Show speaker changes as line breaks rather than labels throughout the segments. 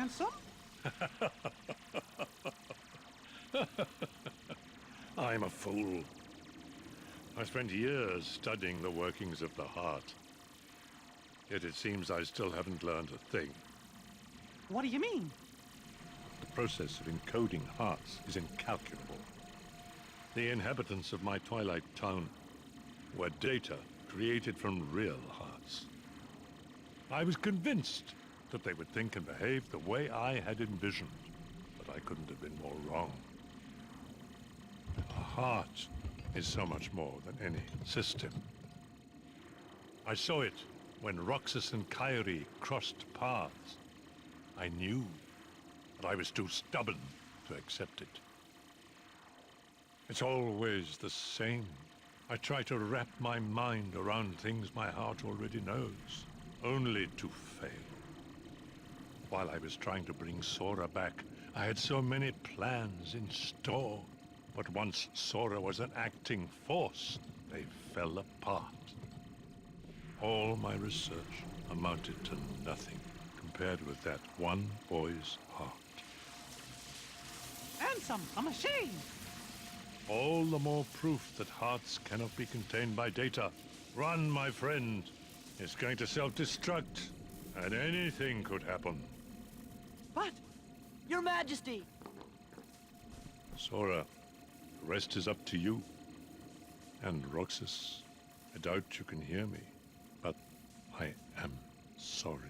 Ansem?
I'm a fool. I spent years studying the workings of the heart. Yet it seems I still haven't learned a thing.
What do you mean?
The process of encoding hearts is incalculable. The inhabitants of my twilight town were data created from real hearts. I was convinced that they would think and behave the way I had envisioned, but I couldn't have been more wrong. A heart is so much more than any system. I saw it when Roxas and Kairi crossed paths. I knew, but I was too stubborn to accept it. It's always the same. I try to wrap my mind around things my heart already knows, only to fail. While I was trying to bring Sora back, I had so many plans in store. But once Sora was an acting force, they fell apart. All my research amounted to nothing compared with that one boy's heart.
Ansem, a machine!
All the more proof that hearts cannot be contained by data. Run, my friend. It's going to self-destruct, and anything could happen.
But, Your Majesty!
Sora, the rest is up to you. And Roxas, I doubt you can hear me, but I am sorry.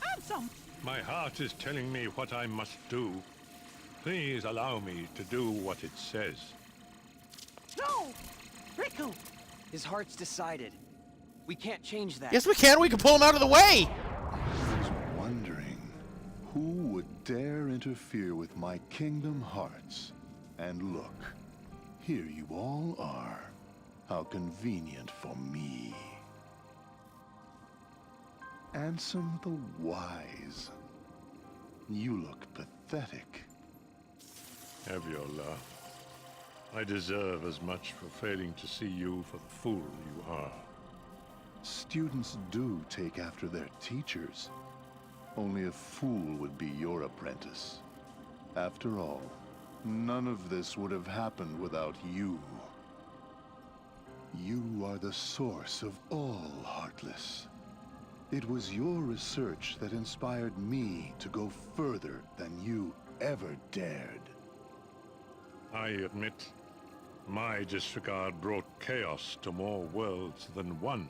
Ansem!
My heart is telling me what I must do. Please allow me to do what it says.
No! Riku!
His heart's decided. We can't change that.
Yes, we can. We can pull him out of the way.
I was wondering who would dare interfere with my kingdom hearts. And look, here you all are. How convenient for me. Ansem the Wise. You look pathetic.
Have your laugh. I deserve as much for failing to see you for the fool you are.
Students do take after their teachers. Only a fool would be your apprentice. After all, none of this would have happened without you. You are the source of all Heartless. It was your research that inspired me to go further than you ever dared.
I admit, my disregard brought chaos to more worlds than one.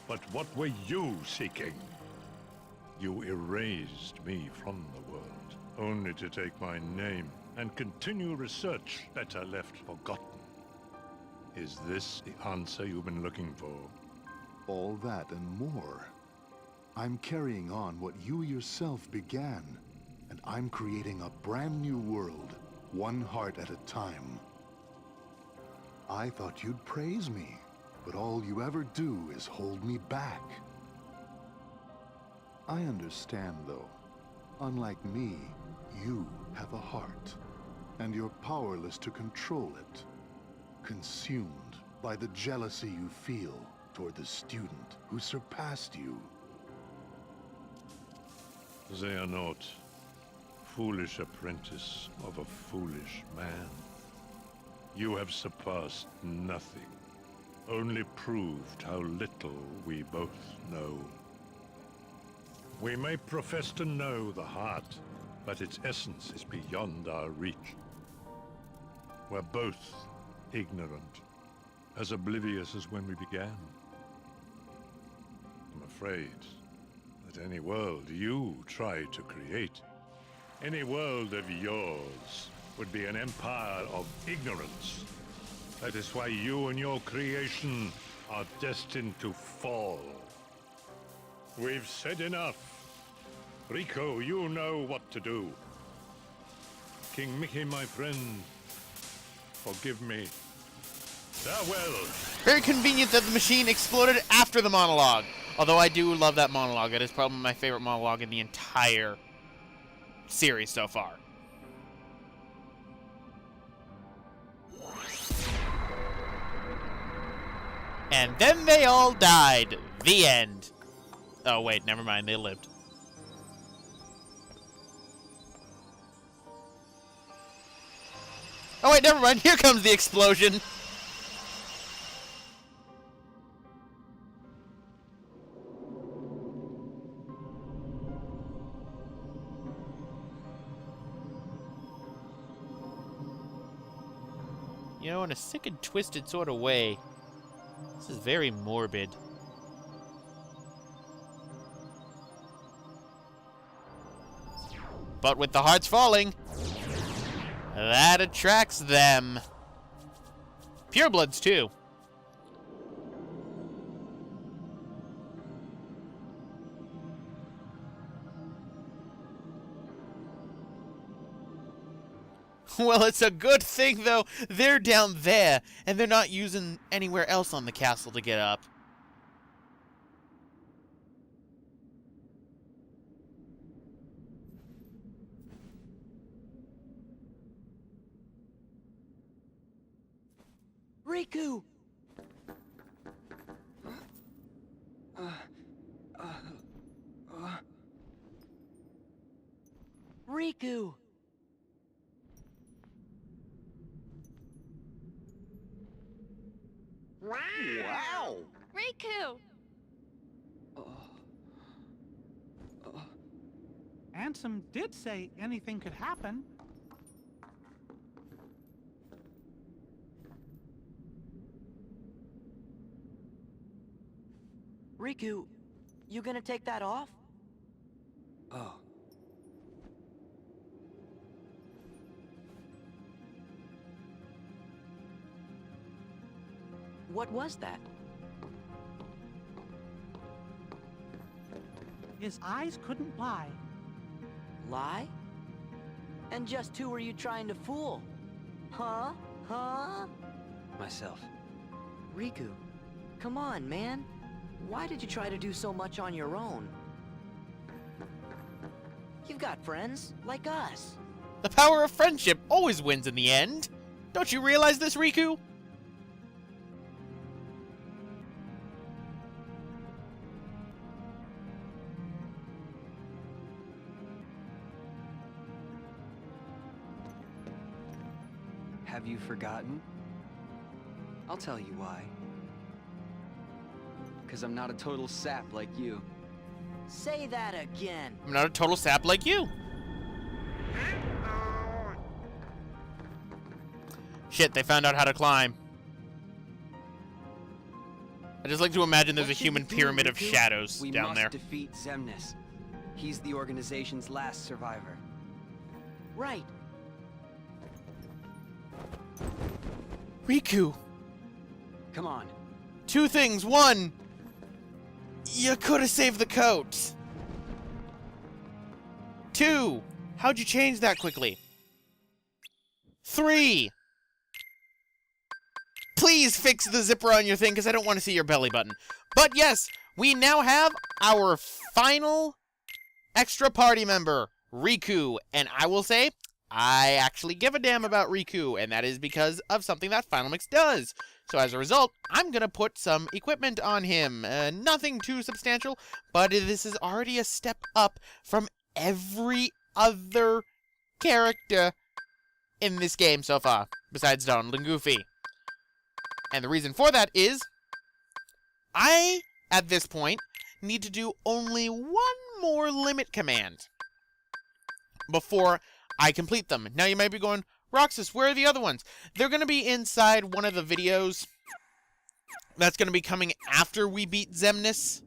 But what were you seeking? You erased me from the world, only to take my name and continue research better left forgotten. Is this the answer you've been looking for?
All that and more. I'm carrying on what you yourself began, and I'm creating a brand new world, one heart at a time. I thought you'd praise me, but all you ever do is hold me back. I understand, though. Unlike me, you have a heart, and you're powerless to control it. Consumed by the jealousy you feel toward the student who surpassed you.
Xehanort, foolish apprentice of a foolish man. You have surpassed nothing, only proved how little we both know. We may profess to know the heart, but its essence is beyond our reach. We're both ignorant, as oblivious as when we began. I'm afraid that any world you try to create, any world of yours, would be an empire of ignorance. That is why you and your creation are destined to fall. We've said enough. Rico, you know what to do. King Mickey, my friend, forgive me. Farewell.
Very convenient that the machine exploded after the monologue. Although I do love that monologue. It is probably my favorite monologue in the entire series so far. And then they all died. The end. Oh, wait, never mind. They lived. Oh wait, never mind. Here comes the explosion. You know, in a sick and twisted sort of way, this is very morbid. But with the hearts falling, that attracts them. Purebloods, too. Well, it's a good thing, though, they're down there, and they're not using anywhere else on the castle to get up.
Riku! Riku! Wow!
Riku!
Ansem did say anything could happen.
Riku, you gonna take that off?
Oh.
What was that?
His eyes couldn't lie.
Lie? And just who were you trying to fool? Huh? Huh?
Myself.
Riku, come on, man. Why did you try to do so much on your own? You've got friends, like us.
The power of friendship always wins in the end. Don't you realize this, Riku?
Have you forgotten? I'll tell you why. 'Cause I'm not a total sap like you.
Say that again.
I'm not a total sap like you. Shit, they found out how to climb. I just like to imagine there's a
What should
human
we do,
pyramid of
Riku?
shadows
We
down
must
there.
defeat Xemnas. He's the organization's last survivor.
Right.
Riku,
Come on.
two things. One, you could have saved the coat. Two, how'd you change that quickly? Three, please fix the zipper on your thing because I don't want to see your belly button. But yes, we now have our final extra party member, Riku. And I will say, I actually give a damn about Riku, and that is because of something that Final Mix does. So as a result, I'm going to put some equipment on him. Nothing too substantial, but this is already a step up from every other character in this game so far, besides Donald and Goofy. And the reason for that is, I, at this point, need to do only one more limit command before I complete them. Now you might be going, Roxas, where are the other ones? They're going to be inside one of the videos that's going to be coming after we beat Xemnas.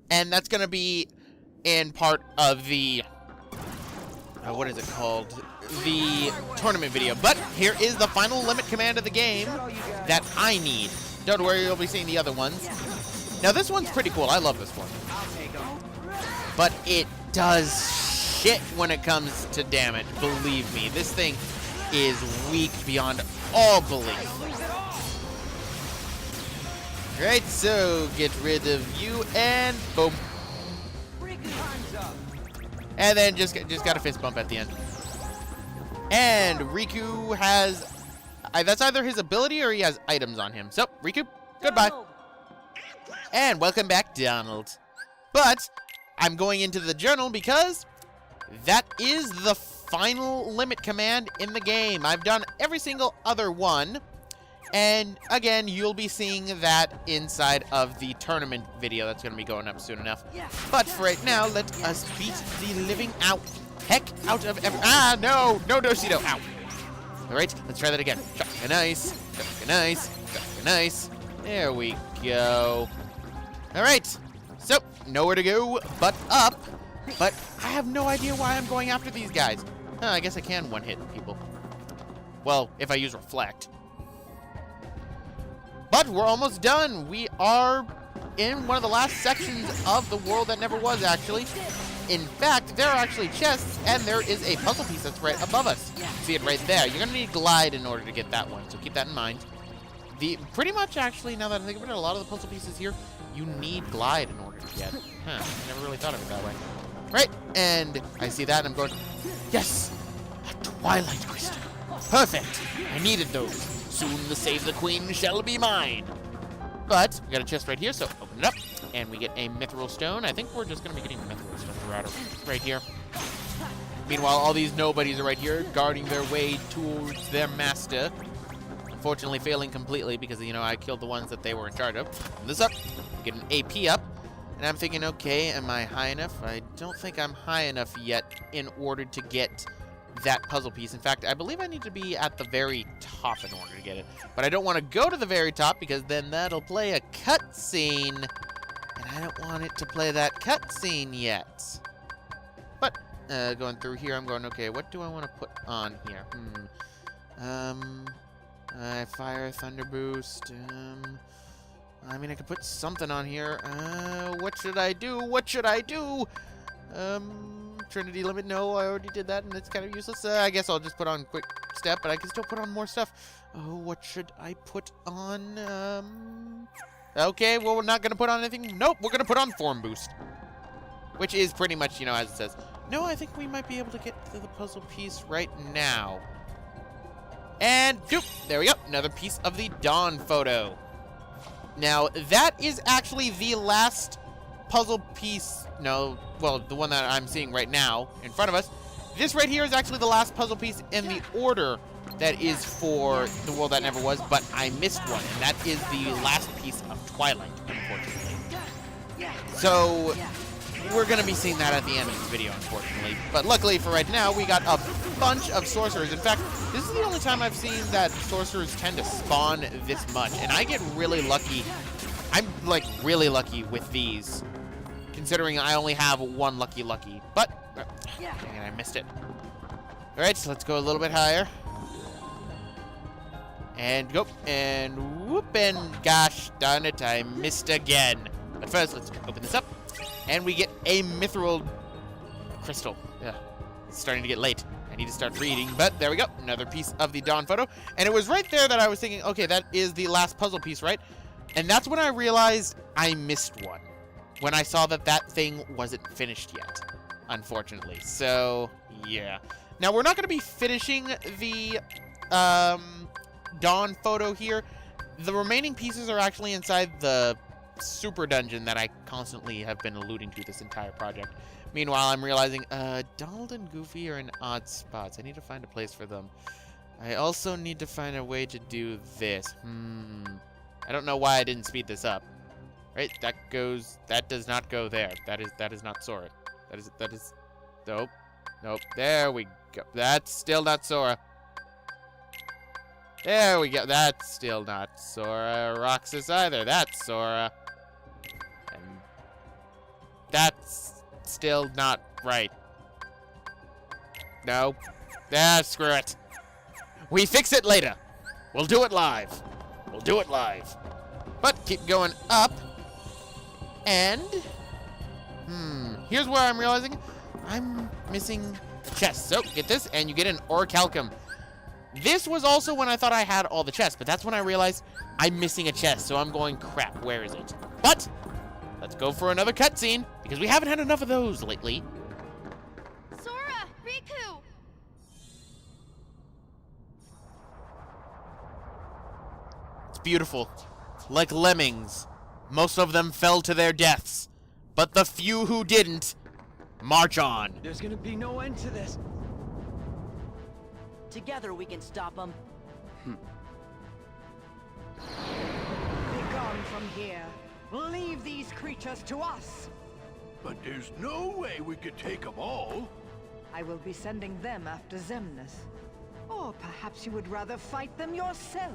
And that's going to be in part of the, what is it called? The tournament video. But here is the final limit command of the game that I need. Don't worry, you'll be seeing the other ones. Now this one's pretty cool. I love this one. But it does shit when it comes to damage. Believe me, this thing is weak beyond all belief. Right, so get rid of you and boom. And then just got a fist bump at the end. And Riku has, that's either his ability or he has items on him. So, Riku, goodbye.
Donald.
And welcome back, Donald. But I'm going into the journal because that is the final limit command in the game. I've done every single other one. And again, you'll be seeing that inside of the tournament video that's going to be going up soon enough. But for right now, let us beat the living heck out of no Dosito. Ow. All right, let's try that again. Shotgun ice, shotgun ice, shotgun ice. There we go. All right, so nowhere to go but up. But I have no idea why I'm going after these guys. I guess I can one-hit people. Well, if I use Reflect. But we're almost done. We are in one of the last sections of the world that never was, actually. In fact, there are actually chests, and there is a puzzle piece that's right above us. See it right there. You're going to need Glide in order to get that one, so keep that in mind. Pretty much, actually, now that I think about it, a lot of the puzzle pieces here, you need Glide in order to get. I never really thought of it that way. Right, and I see that, and I'm going, yes, a Twilight Crystal. Perfect. I needed those. Soon the Save the Queen shall be mine. But we got a chest right here, so open it up, and we get a Mithril Stone. I think we're just going to be getting Mithril Stone right here. Meanwhile, all these nobodies are right here, guarding their way towards their master. Unfortunately, failing completely because, you know, I killed the ones that they were in charge of. Open this up, get an AP up, and I'm thinking, okay, am I high enough? I don't think I'm high enough yet in order to get that puzzle piece. In fact, I believe I need to be at the very top in order to get it. But I don't want to go to the very top because then that'll play a cutscene. And I don't want it to play that cutscene yet. But, going through here, I'm going, okay, what do I want to put on here? Fire, Thunder Boost, I mean, I could put something on here. What should I do? What should I do? Trinity Limit, no, I already did that, and it's kind of useless. I guess I'll just put on Quick Step, but I can still put on more stuff. Oh, what should I put on? Okay, well, we're not going to put on anything. Nope, we're going to put on Form Boost. Which is pretty much, you know, as it says. No, I think we might be able to get to the puzzle piece right now. And, doop, there we go. Another piece of the Dawn photo. Now, that is actually the last puzzle piece. No, well, the one that I'm seeing right now in front of us. This right here is actually the last puzzle piece in the order that is for the world that never was, but I missed one, and that is the last piece of Twilight, unfortunately. So, we're going to be seeing that at the end of this video, unfortunately. But luckily for right now, we got a bunch of sorcerers. In fact, this is the only time I've seen that sorcerers tend to spawn this much, and I get really lucky. I'm, like, really lucky with these, considering I only have one lucky. But, dang it, I missed it. All right, so let's go a little bit higher. And go, and whoop, and gosh darn it, I missed again. But first, let's open this up. And we get a Mithril Crystal. Yeah, it's starting to get late. I need to start reading, but there we go. Another piece of the Dawn photo. And it was right there that I was thinking, okay, that is the last puzzle piece, right? And that's when I realized I missed one. When I saw that that thing wasn't finished yet, unfortunately. So, yeah. Now, we're not going to be finishing the Dawn photo here. The remaining pieces are actually inside the super dungeon that I constantly have been alluding to this entire project. Meanwhile, I'm realizing, Donald and Goofy are in odd spots. I need to find a place for them. I also need to find a way to do this. I don't know why I didn't speed this up. Right, that does not go there. That is not Sora. That is, nope. There we go. That's still not Sora. There we go. That's still not Sora. Roxas either. That's Sora. And that's still not right. No. Screw it. We fix it later. We'll do it live. But keep going up. And, here's where I'm realizing I'm missing a chest. So, get this, and you get an Orichalcum. This was also when I thought I had all the chests, but that's when I realized I'm missing a chest. So I'm going, crap, where is it? But, let's go for another cutscene, because we haven't had enough of those lately.
Sora! Riku!
It's beautiful. Like lemmings. Most of them fell to their deaths, but the few who didn't, march on.
There's gonna be no end to this.
Together we can stop them.
Be gone from here. Leave these creatures to us.
But there's no way we could take them all.
I will be sending them after Xemnas. Or perhaps you would rather fight them yourself.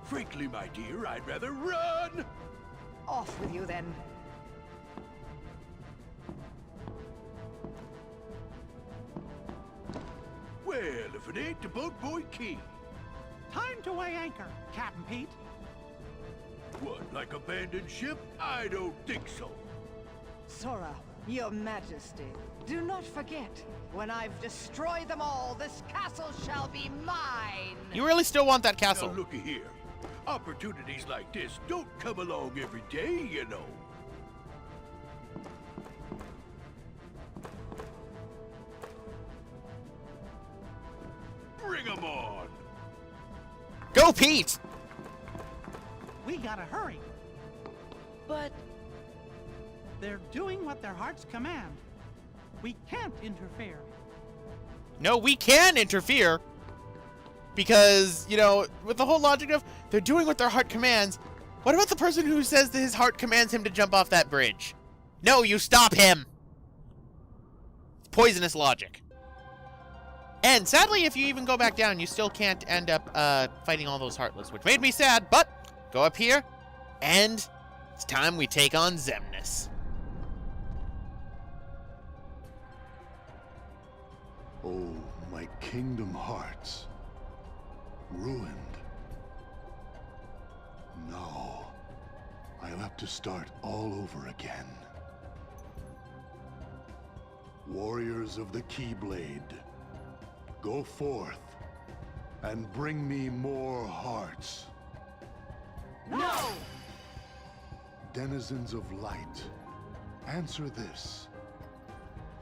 Frankly, my dear, I'd rather run.
Off with you then.
Well, if it ain't the Boat Boy King.
Time to weigh anchor, Captain Pete.
What, like abandoned ship? I don't think so.
Sora, your majesty, do not forget, when I've destroyed them all, this castle shall be mine!
You really still want that castle?
Now looky here. Opportunities like this don't come along every day, you know. Bring 'em on!
Go, Pete!
We gotta hurry.
But
They're doing what their hearts command. We can't interfere.
No, we can interfere. Because, you know, with the whole logic of they're doing what their heart commands, what about the person who says that his heart commands him to jump off that bridge? No, you stop him! Poisonous logic. And sadly, if you even go back down, you still can't end up fighting all those Heartless, which made me sad, but go up here, and it's time we take on Xemnas.
Oh, my Kingdom Hearts. Ruined. No. I'll have to start all over again. Warriors of the Keyblade, go forth and bring me more hearts.
no!
Denizens of light, answer this.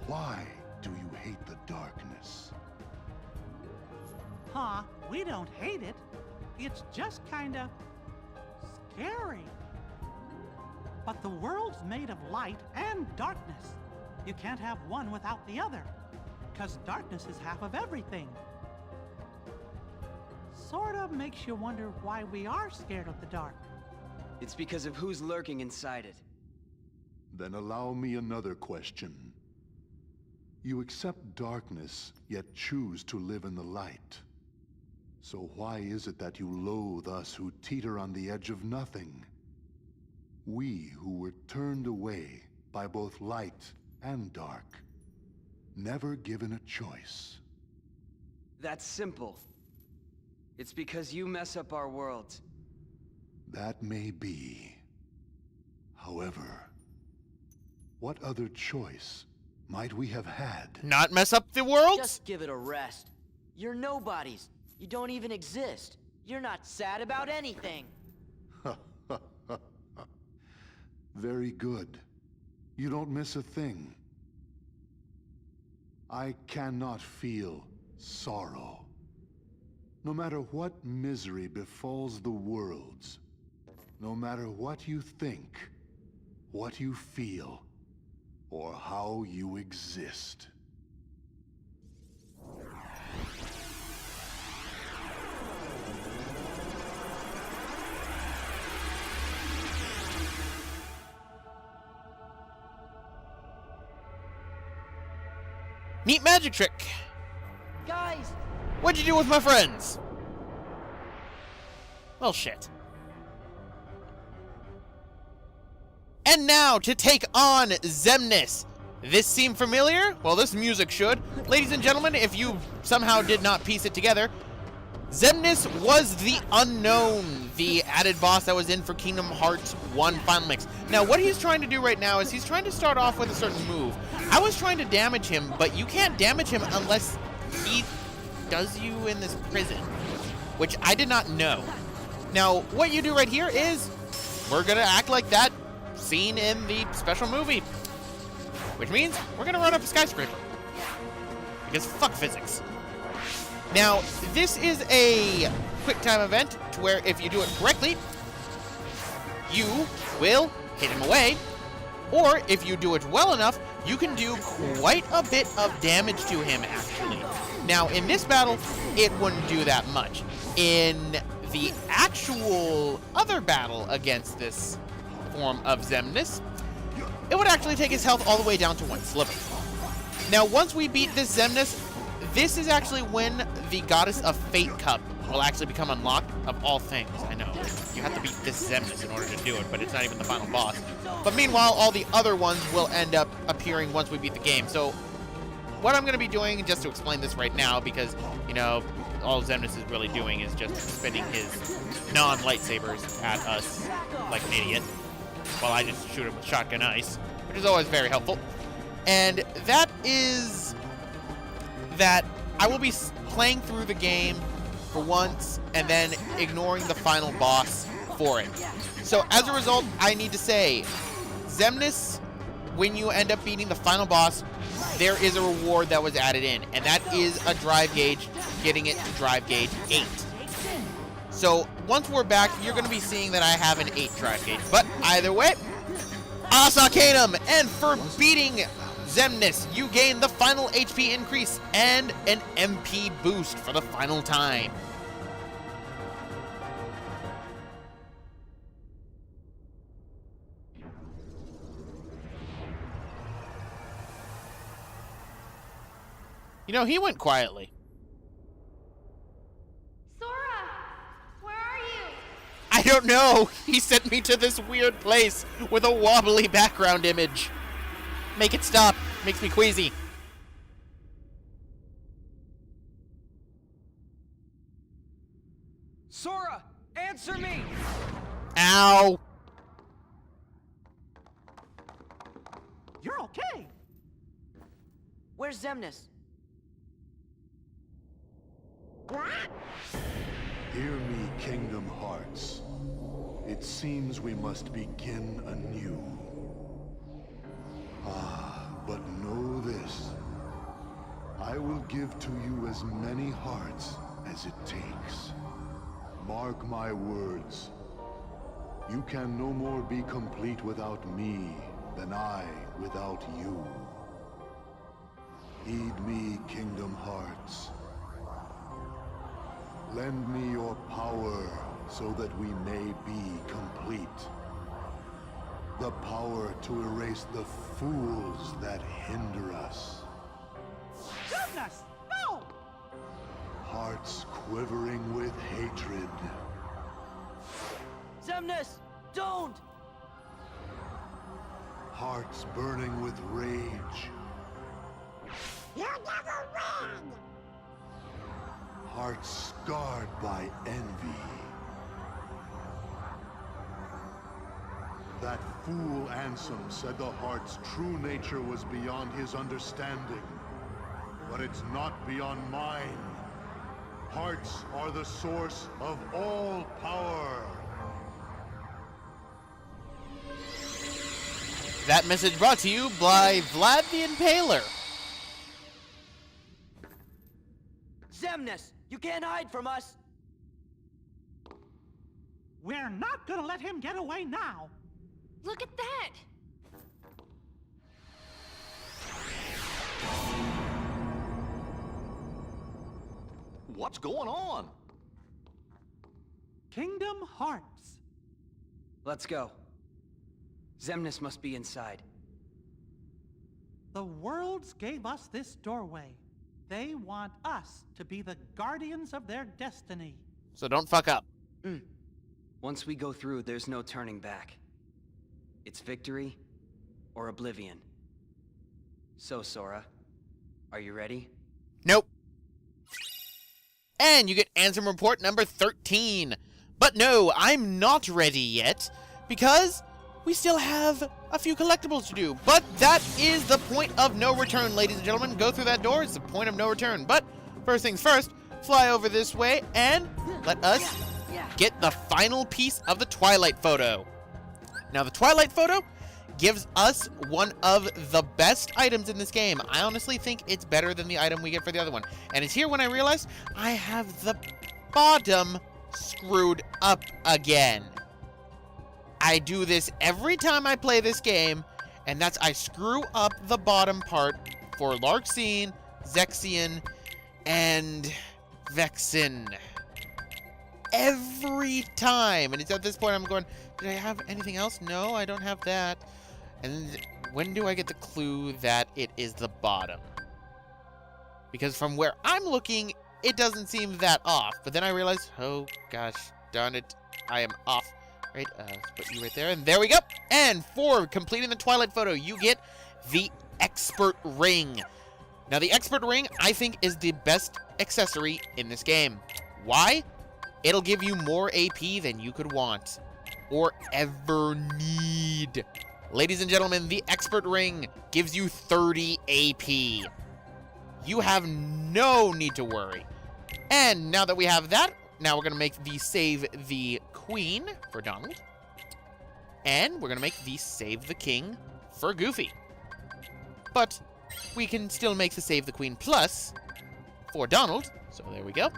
Why do you hate the darkness?
Huh, we don't hate it. It's just kinda scary. But the world's made of light and darkness. You can't have one without the other, 'cause darkness is half of everything. Sorta makes you wonder why we are scared of the dark.
It's because of who's lurking inside it.
Then allow me another question. You accept darkness, yet choose to live in the light. So why is it that you loathe us who teeter on the edge of nothing? We who were turned away by both light and dark, never given a choice.
That's simple. It's because you mess up our world.
That may be. However, what other choice might we have had?
Not mess up the world?
Just give it a rest. You're nobodies. You don't even exist. You're not sad about anything.
Very good. You don't miss a thing. I cannot feel sorrow. No matter what misery befalls the worlds, no matter what you think, what you feel, or how you exist.
Neat magic trick.
Guys,
What'd you do with my friends? Well, shit. And now, to take on Xemnas. This seem familiar? Well, this music should. Ladies and gentlemen, if you somehow did not piece it together, Xemnas was the unknown, the added boss that was in for Kingdom Hearts 1 Final Mix. Now, what he's trying to do right now is he's trying to start off with a certain move. I was trying to damage him, but you can't damage him unless he does you in this prison, which I did not know. Now, what you do right here is we're going to act like that scene in the special movie, which means we're going to run up a skyscraper, because fuck physics. Now, this is a quick time event to where if you do it correctly, you will hit him away, Or if you do it well enough, you can do quite a bit of damage to him, actually. Now, in this battle, it wouldn't do that much. In the actual other battle against this form of Xemnas, it would actually take his health all the way down to 1 sliver. Now, once we beat this Xemnas, this is actually when the Goddess of Fate Cup will actually become unlocked, of all things. I know, you have to beat this Xemnas in order to do it, but it's not even the final boss. But meanwhile, all the other ones will end up appearing once we beat the game. So, what I'm going to be doing, just to explain this right now, because, you know, all Xemnas is really doing is just spinning his non-lightsabers at us like an idiot, while I just shoot him with shotgun ice, which is always very helpful. And that is that I will be playing through the game for once and then ignoring the final boss for it. So as a result, I need to say, Xemnas, when you end up beating the final boss, there is a reward that was added in, and that is a drive gauge, getting it to drive gauge 8. So once we're back, you're going to be seeing that I have an 8 drive gauge. But either way, As Arcanum, and for beating Xemnas, you gain the final HP increase and an MP boost for the final time. You know, he went quietly.
Sora! Where are you?
I don't know. He sent me to this weird place with a wobbly background image. Make it stop. Makes me queasy.
Sora, answer me!
Ow.
You're okay.
Where's Xemnas?
Hear me, Kingdom Hearts. It seems we must begin anew. But know this. I will give to you as many hearts as it takes. Mark my words. You can no more be complete without me than I without you. Heed me, Kingdom Hearts. Lend me your power so that we may be complete. The power to erase the fools that hinder us.
Goodness, no!
Hearts quivering with hatred.
Xemnas, don't!
Hearts burning with rage.
You never win!
Hearts scarred by envy. That fool Ansem said the heart's true nature was beyond his understanding. But it's not beyond mine. Hearts are the source of all power.
That message brought to you by Vlad the Impaler.
Xemnas, you can't hide from us!
We're not gonna let him get away now.
Look at that!
What's going on?
Kingdom Hearts.
Let's go. Xemnas must be inside.
The worlds gave us this doorway. They want us to be the guardians of their destiny.
So don't fuck up.
Once we go through, there's no turning back. It's victory or oblivion. So, Sora, are you ready?
Nope. And you get Ansem Report number 13. But no, I'm not ready yet, because we still have a few collectibles to do. But that is the point of no return, ladies and gentlemen. Go through that door, it's the point of no return. But first things first, fly over this way and let us get the final piece of the Twilight photo. Now, the Twilight photo gives us one of the best items in this game. I honestly think it's better than the item we get for the other one. And it's here when I realized I have the bottom screwed up again. I do this every time I play this game, and that's I screw up the bottom part for Larxene, Zexion, and Vexen. Every time. And it's at this point I'm going, did I have anything else? No, I don't have that. And when do I get the clue that it is the bottom? Because from where I'm looking, it doesn't seem that off. But then I realized, oh gosh, darn it, I am off. Right, let's put you right there, and there we go. And for completing the Twilight photo, you get the Expert Ring. Now, the Expert Ring, I think, is the best accessory in this game. Why? It'll give you more AP than you could want or ever need. Ladies and gentlemen, the Expert Ring gives you 30 AP. You have no need to worry. And now that we have that, now we're going to make the Save the Queen for Donald. And we're going to make the Save the King for Goofy. But we can still make the Save the Queen Plus for Donald. So there we go.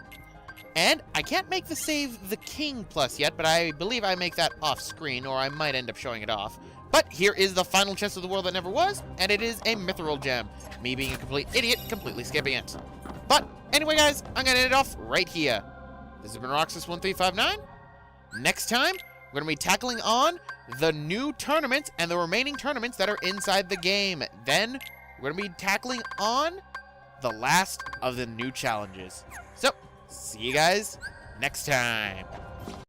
And I can't make the Save the King Plus yet, but I believe I make that off screen, or I might end up showing it off. But here is the final chest of the world that never was, and it is a Mithril Gem. Me being a complete idiot, completely skipping it. But anyway, guys, I'm going to end it off right here. This has been Roxas1359. Next time, we're going to be tackling on the new tournaments and the remaining tournaments that are inside the game. Then, we're going to be tackling on the last of the new challenges. So, see you guys next time.